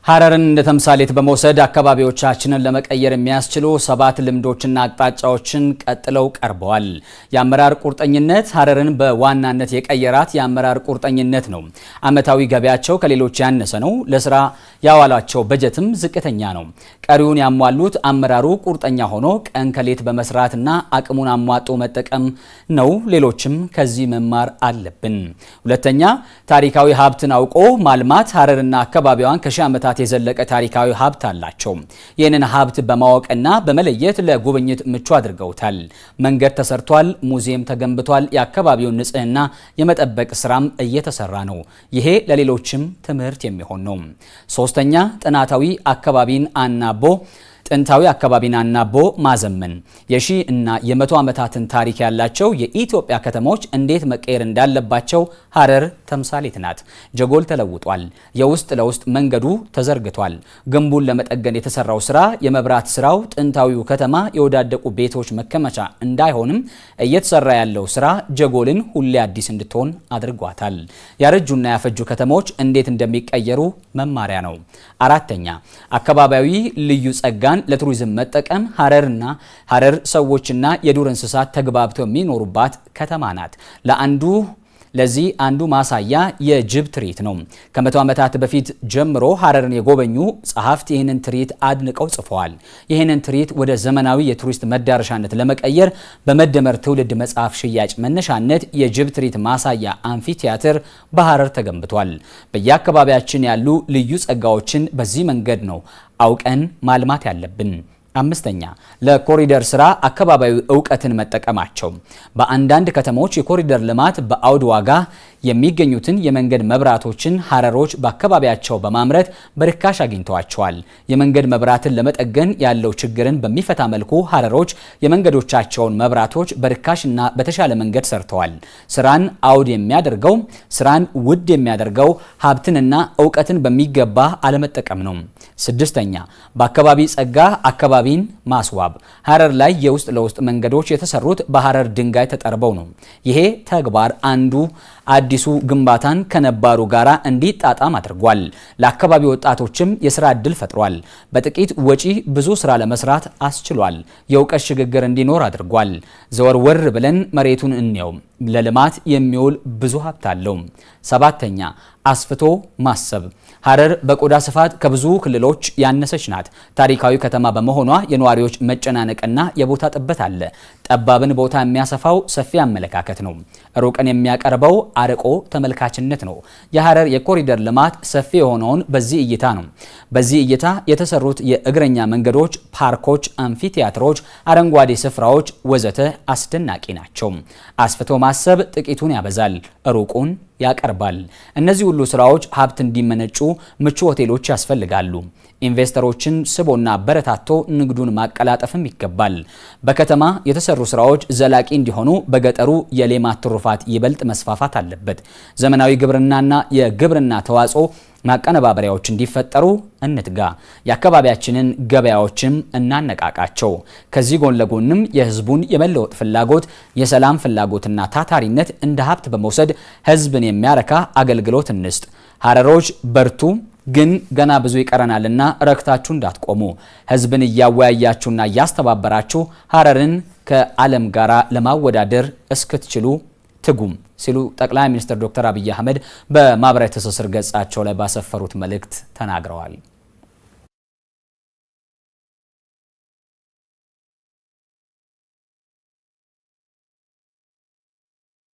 ሐረርን እንደ ተምሳሌት በመውሰድ አካባቢዎቻችንን ለመቀየር የሚያስችሉ 7 ልምዶችና አቅጣጫዎችን ቀጥለው ቀርበዋል። የአመራር ቁርጠኝነት ሐረርን በዋናነት የቀየራት የአመራር ቁርጠኝነት ነው። ዓመታዊ ገቢያቸው ከሌሎች ያነሰ ነው። ለስራ ያዋላቸው በጀትም ዝቅተኛ ነው። ቀሪውን ያሟሉት አመራሩ ቁርጠኛ ሆኖ ቀን ከሌት በመስራትና አቅሙን አሟጦ መጠቀም ነው። ሌሎችም ከዚህ መማር አለብን። ሁለተኛ፣ ታሪካዊ ሀብትን አውቆ ማልማት። ሐረርና አካባቢዋን ከሺህ ዓመታት የዘለቀ ታሪካዊ ሀብት አላቸው። ይህንን ሀብት በማወቅና በመለየት ለጉብኝት ምቹ አድርገውታል። መንገድ ተሰርቷል፣ ሙዚየም ተገንብቷል። የአካባቢውን ንጽህና የመጠበቅ ስራም እየተሰራ ነው። ይሄ ለሌሎችም ትምህርት የሚሆን ነው። ሶስተኛ፣ ጥንታዊ አካባቢን አናቦ ማዘመን። የሺህ እና የመቶ ዓመታትን ታሪክ ያላቸው የኢትዮጵያ ከተሞች እንዴት መቀየር እንዳለባቸው ሐረር ተምሳሌት ናት። ጀጎል ተለውጧል። የውስጥ ለውስጥ መንገዱ ተዘርግቷል። ግንቡን ለመጠገን የተሰራው ስራ፣ የመብራት ስራው ጥንታዊው ከተማ የወዳደቁ ቤቶች መከመቻ እንዳይሆንም እየተሰራ ያለው ስራ ጀጎልን ሁሌ አዲስ እንድትሆን አድርጓታል። ያረጁና ያፈጁ ከተሞች እንዴት እንደሚቀየሩ መማሪያ ነው። አራተኛ፣ አካባቢያዊ ልዩ ጸጋን ለቱሪዝም መጠቀም። ሐረር ሰዎችና የዱር እንስሳት ተግባብተው የሚኖሩባት ከተማ ናት። ለዚህ አንዱ ማሳያ የጅብ ትርኢት ነው። ከመቶ ዓመታት በፊት ጀምሮ ሐረርን የጎበኙ ጸሐፍት ይህንን ትርኢት አድንቀው ጽፈዋል። ይህንን ትርኢት ወደ ዘመናዊ የቱሪስት መዳረሻነት ለመቀየር በመደመር ትውልድ መጽሐፍ ሽያጭ መነሻነት የጅብ ትርኢት ማሳያ አምፊ ቲያትር በሐረር ተገንብቷል። በየአካባቢያችን ያሉ ልዩ ጸጋዎችን በዚህ መንገድ ነው አውቀን ማልማት ያለብን። አምስተኛ፣ ለኮሪደር ስራ አካባቢያዊ ዕውቀትን መጠቀማቸው። በአንዳንድ ከተሞች የኮሪደር ልማት በአውድ ዋጋ የሚገኙትን የመንገድ መብራቶችን ሐረሮች በአካባቢያቸው በማምረት በርካሽ አግኝተዋቸዋል። የመንገድ መብራትን ለመጠገን ያለው ችግርን በሚፈታ መልኩ ሐረሮች የመንገዶቻቸውን መብራቶች በርካሽና በተሻለ መንገድ ሰርተዋል። ስራን ስራን ውድ የሚያደርገው ሀብትንና ዕውቀትን በሚገባ አለመጠቀም ነው። ስድስተኛ፣ በአካባቢ ጸጋ አካባቢን ማስዋብ። ሐረር ላይ የውስጥ ለውስጥ መንገዶች የተሰሩት በሐረር ድንጋይ ተጠርበው ነው። ይሄ ተግባር አንዱ አዲሱ ግንባታን ከነባሩ ጋራ እንዲጣጣም አድርጓል። ለአካባቢ ወጣቶችም የስራ ዕድል ፈጥሯል። በጥቂት ወጪ ብዙ ስራ ለመስራት አስችሏል። የእውቀት ሽግግር እንዲኖር አድርጓል። ዘወርወር ብለን መሬቱን እንየው። ለልማት የሚውል ብዙ ሀብት አለው። ሰባተኛ፣ አስፍቶ ማሰብ። ሐረር በቆዳ ስፋት ከብዙ ክልሎች ያነሰች ናት። ታሪካዊ ከተማ በመሆኗ የነዋሪዎች መጨናነቅና የቦታ ጥበት አለ። ጠባብን ቦታ የሚያሰፋው ሰፊ አመለካከት ነው። ሩቅን የሚያቀርበው አርቆ ተመልካችነት ነው። የሐረር የኮሪደር ልማት ሰፊ የሆነውን በዚህ እይታ ነው። በዚህ እይታ የተሰሩት የእግረኛ መንገዶች፣ ፓርኮች፣ አምፊቲያትሮች፣ አረንጓዴ ስፍራዎች ወዘተ አስደናቂ ናቸው። አስፍቶ ማሰብ ጥቂቱን ያበዛል፣ ሩቁን ያቀርባል። እነዚህ ሁሉ ስራዎች ሀብት እንዲመነጩ ምቹ ሆቴሎች ያስፈልጋሉ። ኢንቨስተሮችን ስቦና በረታቶ ንግዱን ማቀላጠፍም ይገባል። በከተማ የተሰሩ ስራዎች ዘላቂ እንዲሆኑ በገጠሩ የሌማት ትሩፋት ይበልጥ መስፋፋት አለበት። ዘመናዊ ግብርናና የግብርና ተዋጽኦ ማቀነባበሪያዎች እንዲፈጠሩ እንትጋ። የአካባቢያችንን ገበያዎችም እናነቃቃቸው። ከዚህ ጎን ለጎንም የህዝቡን የመለወጥ ፍላጎት፣ የሰላም ፍላጎትና ታታሪነት እንደ ሀብት በመውሰድ ህዝብን የሚያረካ አገልግሎት እንስጥ። ሐረሮች በርቱ፣ ግን ገና ብዙ ይቀረናልና ረክታችሁ እንዳትቆሙ። ህዝብን እያወያያችሁና እያስተባበራችሁ ሐረርን ከዓለም ጋራ ለማወዳደር እስክትችሉ ትጉም ሲሉ ጠቅላይ ሚኒስትር ዶክተር አብይ አህመድ በማህበራዊ ትስስር ገጻቸው ላይ ባሰፈሩት መልእክት ተናግረዋል።